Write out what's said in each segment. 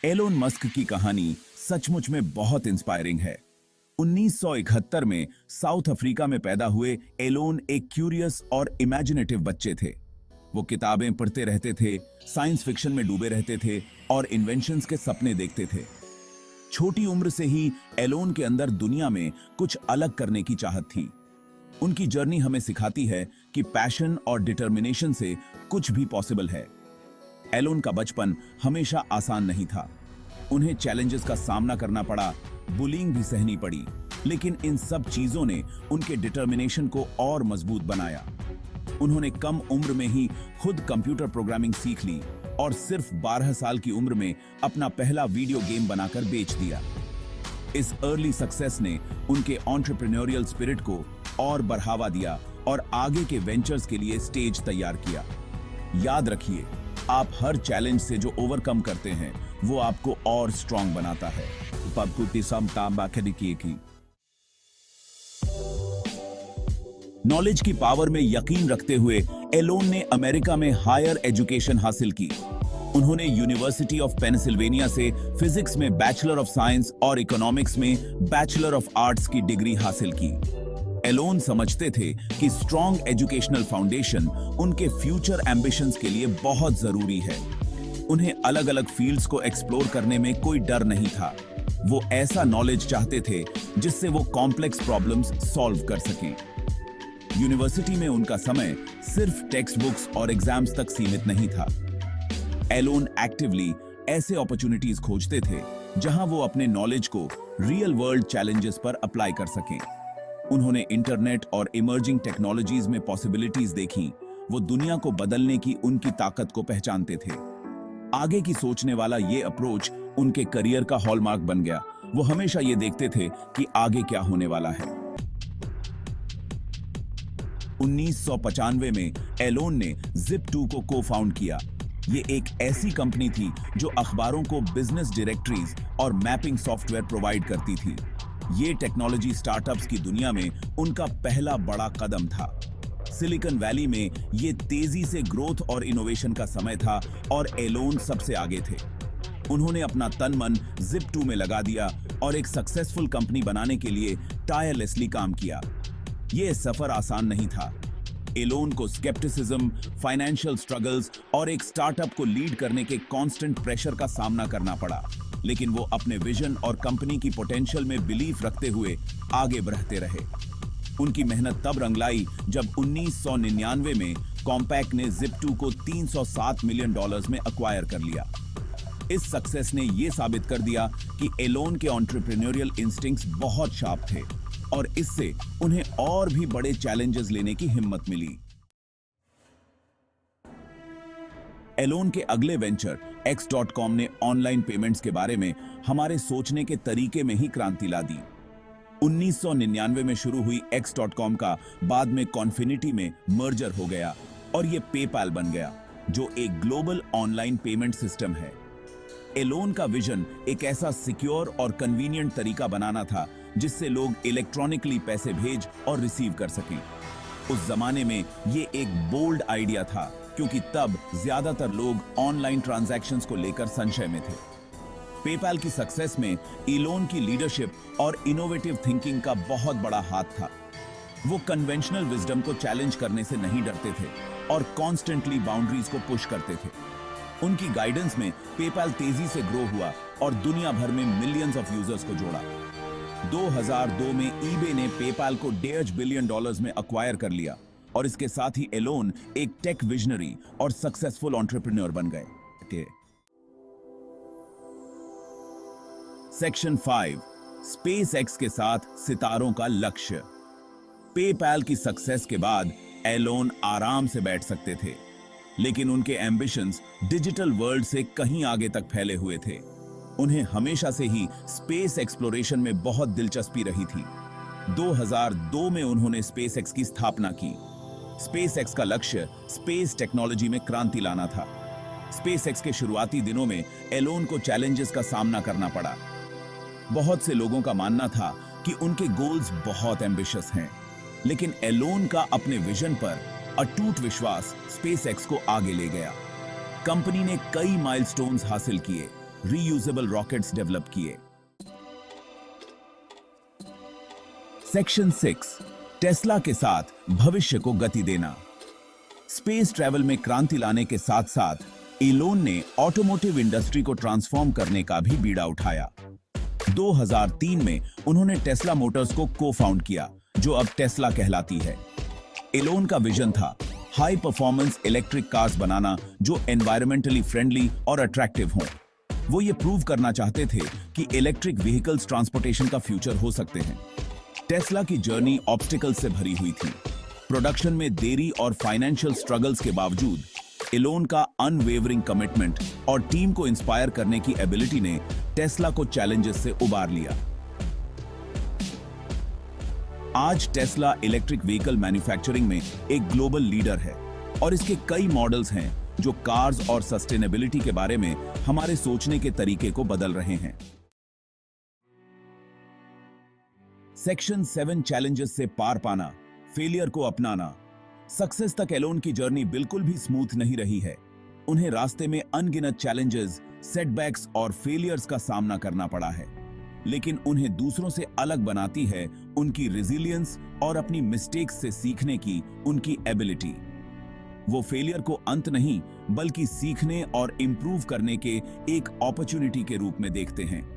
Elon Musk की कहानी सचमुच में बहुत इंस्पायरिंग है। 1971 में साउथ अफ्रीका में पैदा हुए एलोन एक क्यूरियस और इमेजिनेटिव बच्चे थे। वो किताबें पढ़ते रहते थे, साइंस फिक्शन में डूबे रहते थे और इन्वेंशंस के सपने देखते थे। छोटी उम्र से ही एलोन के अंदर दुनिया में कुछ अलग करने की चाहत थी। उनकी जर्नी हमें सिखाती है कि पैशन और डिटर्मिनेशन से कुछ भी पॉसिबल है। एलोन का बचपन हमेशा आसान नहीं था। उन्हें चैलेंजेस का सामना करना पड़ा, बुलिंग भी सहनी पड़ी, लेकिन इन सब चीजों ने उनके डिटर्मिनेशन को और मजबूत बनाया। उन्होंने कम उम्र में ही खुद कंप्यूटर प्रोग्रामिंग सीख ली और सिर्फ 12 साल की उम्र में अपना पहला वीडियो गेम बनाकर बेच दिया। इस अर्ली सक्सेस ने उनके एंटरप्रेन्योरियल स्पिरिट को और बढ़ावा दिया और आगे के वेंचर्स के लिए स्टेज तैयार किया। याद रखिए, आप हर चैलेंज से जो ओवरकम करते हैं वो आपको और स्ट्रॉन्ग बनाता है। नॉलेज की पावर में यकीन रखते हुए एलोन ने अमेरिका में हायर एजुकेशन हासिल की। उन्होंने यूनिवर्सिटी ऑफ पेंसिल्वेनिया से फिजिक्स में बैचलर ऑफ साइंस और इकोनॉमिक्स में बैचलर ऑफ आर्ट्स की डिग्री हासिल की। एलोन समझते थे कि स्ट्रॉन्ग एजुकेशनल फाउंडेशन उनके फ्यूचर एम्बिशंस के लिए बहुत जरूरी है। उन्हें अलग अलग फील्ड्स को एक्सप्लोर करने में कोई डर नहीं था। वो ऐसा नॉलेज चाहते थे जिससे वो कॉम्प्लेक्स प्रॉब्लम्स सॉल्व कर सकें। यूनिवर्सिटी में उनका समय सिर्फ टेक्स्ट बुक्स और एग्जाम्स तक सीमित नहीं था। एलोन एक्टिवली ऐसे अपॉर्चुनिटीज खोजते थे जहां वो अपने नॉलेज को रियल वर्ल्ड चैलेंजेस पर अप्लाई कर सकें। उन्होंने इंटरनेट और इमर्जिंग टेक्नोलॉजीज में पॉसिबिलिटीज देखी। वो दुनिया को बदलने की उनकी ताकत को पहचानते थे। आगे की सोचने वाला ये अप्रोच उनके करियर का हॉलमार्क बन गया। वो हमेशा ये देखते थे कि आगे क्या होने वाला है। 1995 में एलोन ने Zip2 को को-फाउंड किया। ये एक ऐसी कंपनी थी जो अखबारों को बिजनेस डायरेक्टरीज और मैपिंग सॉफ्टवेयर प्रोवाइड करती थी। ये टेक्नोलॉजी स्टार्टअप्स की दुनिया में उनका पहला बड़ा कदम था। सिलिकॉन वैली में ये तेजी से ग्रोथ और इनोवेशन का समय था और एलोन सबसे आगे थे। उन्होंने अपना तन मन Zip2 में लगा दिया और एक सक्सेसफुल कंपनी बनाने के लिए टायरलेसली काम किया। ये सफर आसान नहीं था। एलोन को स्केप्टिसिज्म, फाइनेंशियल स्ट्रगल्स और एक स्टार्टअप को लीड करने के कांस्टेंट प्रेशर का सामना करना पड़ा, लेकिन वो अपने विजन और कंपनी की पोटेंशियल में बिलीफ रखते हुए आगे बढ़ते रहे। उनकी मेहनत तब रंग लाई जब 1999 में कॉम्पैक ने Zip2 को $307 मिलियन में एक्वायर कर लिया। इस सक्सेस ने यह साबित कर दिया कि एलोन के एंटरप्रेन्योरियल इंस्टिंक्ट्स बहुत शार्प थे और इससे उन्हें और भी बड़े चैलेंजेस लेने की हिम्मत मिली। एलोन के अगले वेंचर X.com ने ऑनलाइन पेमेंट्स के बारे में हमारे सोचने के तरीके में ही क्रांति ला दी। 1999 में शुरू हुई X.com का बाद में कॉन्फिनिटी में मर्जर हो गया और ये पेपैल बन गया, जो एक ग्लोबल ऑनलाइन पेमेंट सिस्टम है। एलोन का विजन एक ऐसा सिक्योर और कन्वीनियंट तरीका बनाना था जिससे लोग इलेक्ट्रॉनिकली पैसे भेज और रिसीव कर सकें। उस जमाने में ये एक बोल्ड आइडिया था क्योंकि तब ज्यादातर लोग ऑनलाइन ट्रांजैक्शंस को लेकर संशय में थे। पेपैल की सक्सेस में एलोन की लीडरशिप और इनोवेटिव थिंकिंग का बहुत बड़ा हाथ था। वो कन्वेंशनल विजडम को चैलेंज करने से नहीं डरते थे और कॉन्स्टेंटली बाउंड्रीज को पुश करते थे। उनकी गाइडेंस में पेपैल तेजी से ग्रो हुआ और दुनिया भर में मिलियंस ऑफ यूजर्स को जोड़ा। 2002 में ईबे ने पेपैल को $1.5 बिलियन में एक्वायर कर लिया और इसके साथ ही एलोन एक टेक विजनरी और सक्सेसफुल एंटरप्रेन्योर बन गए। सेक्शन 5, SpaceX के साथ सितारों का लक्ष्य। पेपैल की सक्सेस के बाद एलोन आराम से बैठ सकते थे, लेकिन उनके एम्बिशंस डिजिटल वर्ल्ड से कहीं आगे तक फैले हुए थे। उन्हें हमेशा से ही स्पेस एक्सप्लोरेशन में बहुत दिलचस्पी रही थी। 2002 में उन्होंने SpaceX की स्थापना की। SpaceX का लक्ष्य स्पेस टेक्नोलॉजी में क्रांति लाना था। SpaceX के शुरुआती दिनों में एलोन को चैलेंजेस का सामना करना पड़ा। बहुत से लोगों का मानना था कि उनके गोल्स बहुत एम्बिशियस हैं, लेकिन एलोन का अपने विजन पर अटूट विश्वास SpaceX को आगे ले गया। कंपनी ने कई माइलस्टोन्स हासिल किए, रीयूजेबल रॉकेट्स डेवलप किए। सेक्शन 6, टेस्ला के साथ भविष्य को गति देना। स्पेस ट्रैवल में क्रांति लाने के साथ साथ एलोन ने ऑटोमोटिव इंडस्ट्री को ट्रांसफॉर्म करने का भी बीड़ा उठाया। 2003 में उन्होंने टेस्ला मोटर्स को को-फाउंड किया, जो अब टेस्ला कहलाती है। एलोन का विजन था हाई परफॉर्मेंस इलेक्ट्रिक कार्स बनाना जो एनवायरमेंटली फ्रेंडली और अट्रैक्टिव हों। वो ये प्रूव करना चाहते थे कि इलेक्ट्रिक व्हीकल्स ट्रांसपोर्टेशन का फ्यूचर हो सकते हैं। टेस्ला की जर्नी ऑब्स्टिकल्स से भरी हुई थी। प्रोडक्शन में देरी और फाइनेंशियल स्ट्रगल्स के बावजूद एलोन का अनवेवरिंग कमिटमेंट और टीम को इंस्पायर करने की एबिलिटी ने टेस्ला को चैलेंजेस से उबार लिया। आज टेस्ला इलेक्ट्रिक व्हीकल मैन्युफैक्चरिंग में एक ग्लोबल लीडर है और इसके कई मॉडल्स हैं जो कार्स और सस्टेनेबिलिटी के बारे में हमारे सोचने के तरीके को बदल रहे हैं। सेक्शन 7, चैलेंजेस से पार पाना, फेलियर को अपनाना। सक्सेस तक एलोन की जर्नी बिल्कुल भी स्मूथ नहीं रही है। उन्हें रास्ते में अनगिनत चैलेंजेस, सेटबैक्स और फेलियर्स का सामना करना पड़ा है, लेकिन उन्हें दूसरों से अलग बनाती है उनकी रेजिलियंस और अपनी मिस्टेक्स से सीखने की उनकी एबिलिटी। वो फेलियर को अंत नहीं बल्कि सीखने और इंप्रूव करने के एक अपॉर्चुनिटी के रूप में देखते हैं।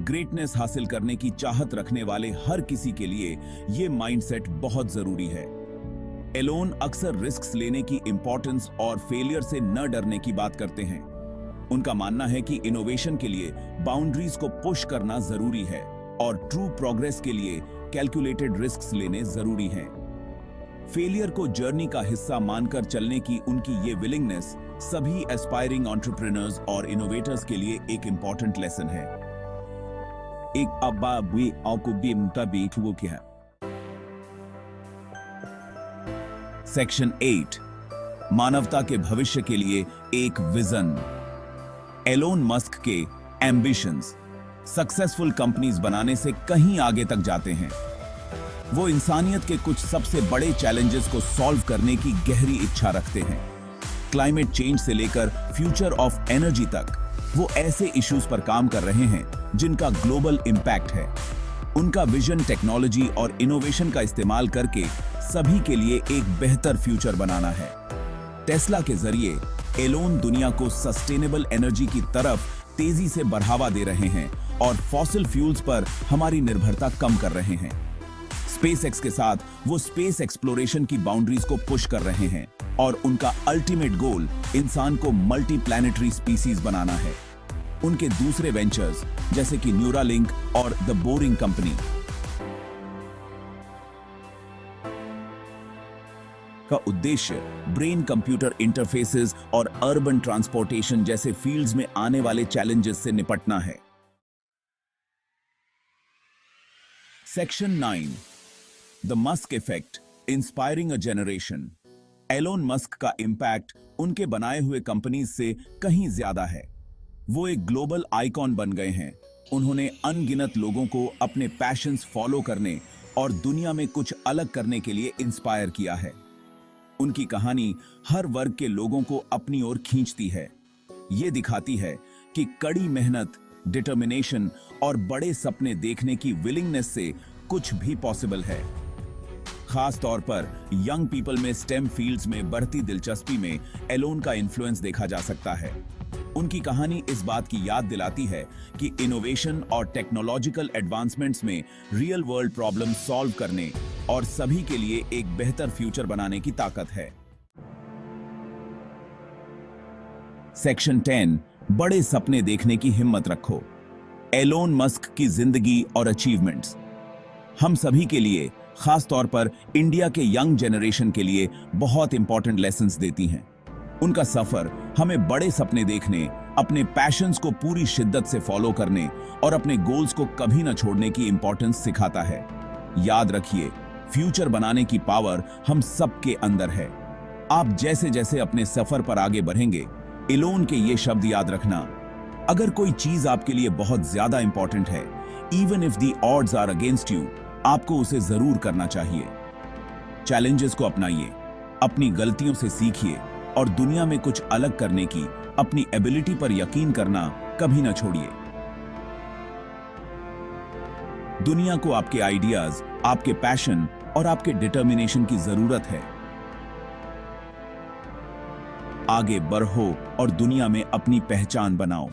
ग्रेटनेस हासिल करने की चाहत रखने वाले हर किसी के लिए ये माइंडसेट बहुत जरूरी है। एलोन अक्सर रिस्क्स लेने की इंपॉर्टेंस और फेलियर से न डरने की बात करते हैं। उनका मानना है कि इनोवेशन के लिए बाउंड्रीज को पुश करना जरूरी है और ट्रू प्रोग्रेस के लिए कैलकुलेटेड रिस्क्स लेने जरूरी हैं। फेलियर को जर्नी का हिस्सा मानकर चलने की उनकी ये विलिंगनेस सभी एस्पायरिंग एंटरप्रेन्योर्स और इनोवेटर्स के लिए एक इंपॉर्टेंट लेसन है। एक अब्बा भी आपको भी मुताबिक वो क्या है। सेक्शन 8, मानवता के भविष्य के लिए एक विजन। एलोन मस्क के एम्बिशंस सक्सेसफुल कंपनीज बनाने से कहीं आगे तक जाते हैं। वो इंसानियत के कुछ सबसे बड़े चैलेंजेस को सॉल्व करने की गहरी इच्छा रखते हैं। क्लाइमेट चेंज से लेकर फ्यूचर ऑफ एनर्जी तक वो ऐसे इश्यूज पर काम कर रहे हैं जिनका ग्लोबल इंपैक्ट है। उनका विजन टेक्नोलॉजी और इनोवेशन का इस्तेमाल करके सभी के लिए एक बेहतर फ्यूचर बनाना है। टेस्ला के जरिए एलोन दुनिया को सस्टेनेबल एनर्जी की तरफ तेजी से बढ़ावा दे रहे हैं और फॉसिल फ्यूल्स पर हमारी निर्भरता कम कर रहे हैं। स्पेसएक्स के साथ वो स्पेस एक्सप्लोरेशन की बाउंड्रीज को पुश कर रहे हैं और उनका अल्टीमेट गोल इंसान को मल्टी प्लैनेटरी स्पीसीज बनाना है। उनके दूसरे वेंचर्स जैसे कि न्यूरालिंक और द बोरिंग कंपनी का उद्देश्य ब्रेन कंप्यूटर इंटरफेसेस और अर्बन ट्रांसपोर्टेशन जैसे फील्ड्स में आने वाले चैलेंजेस से निपटना है। Section 9, the Musk effect, inspiring a generation. Elon Musk का इंपैक्ट उनके बनाए हुए कंपनीज से कहीं ज्यादा है। वो एक ग्लोबल आइकॉन बन गए हैं। उन्होंने अनगिनत लोगों को अपने पैशंस फॉलो करने और दुनिया में कुछ अलग करने के लिए इंस्पायर किया है। उनकी कहानी हर वर्ग के लोगों को अपनी ओर खींचती है। ये दिखाती है कि कड़ी मेहनत, डिटर्मिनेशन और बड़े सपने देखने की विलिंगनेस से कुछ भी पॉसिबल है। खास तौर पर यंग पीपल में स्टेम फील्ड्स में बढ़ती दिलचस्पी में एलोन का इन्फ्लुएंस देखा जा सकता है। उनकी कहानी इस बात की याद दिलाती है कि इनोवेशन और टेक्नोलॉजिकल एडवांसमेंट्स में रियल वर्ल्ड प्रॉब्लम सॉल्व करने और सभी के लिए एक बेहतर फ्यूचर बनाने की ताकत है। सेक्शन 10, बड़े सपने देखने की हिम्मत रखो। एलोन मस्क की जिंदगी और अचीवमेंट्स हम सभी के लिए, खास तौर पर इंडिया के यंग जनरेशन के लिए बहुत इंपॉर्टेंट लेसन्स देती हैं। उनका सफर हमें बड़े सपने देखने, अपने पैशंस को पूरी शिद्दत से फॉलो करने और अपने गोल्स को कभी न छोड़ने की इंपॉर्टेंस सिखाता है। याद रखिए, फ्यूचर बनाने की पावर हम सबके अंदर है। आप जैसे जैसे अपने सफर पर आगे बढ़ेंगे, एलोन के ये शब्द याद रखना, अगर कोई चीज आपके लिए बहुत ज्यादा इंपॉर्टेंट है, even if the odds are against you, आपको उसे जरूर करना चाहिए। चैलेंजेस को अपनाइए, अपनी गलतियों से सीखिए और दुनिया में कुछ अलग करने की अपनी एबिलिटी पर यकीन करना कभी ना छोड़िए। दुनिया को आपके आइडियाज, आपके पैशन और आपके डिटर्मिनेशन की जरूरत है। आगे बढ़ो और दुनिया में अपनी पहचान बनाओ।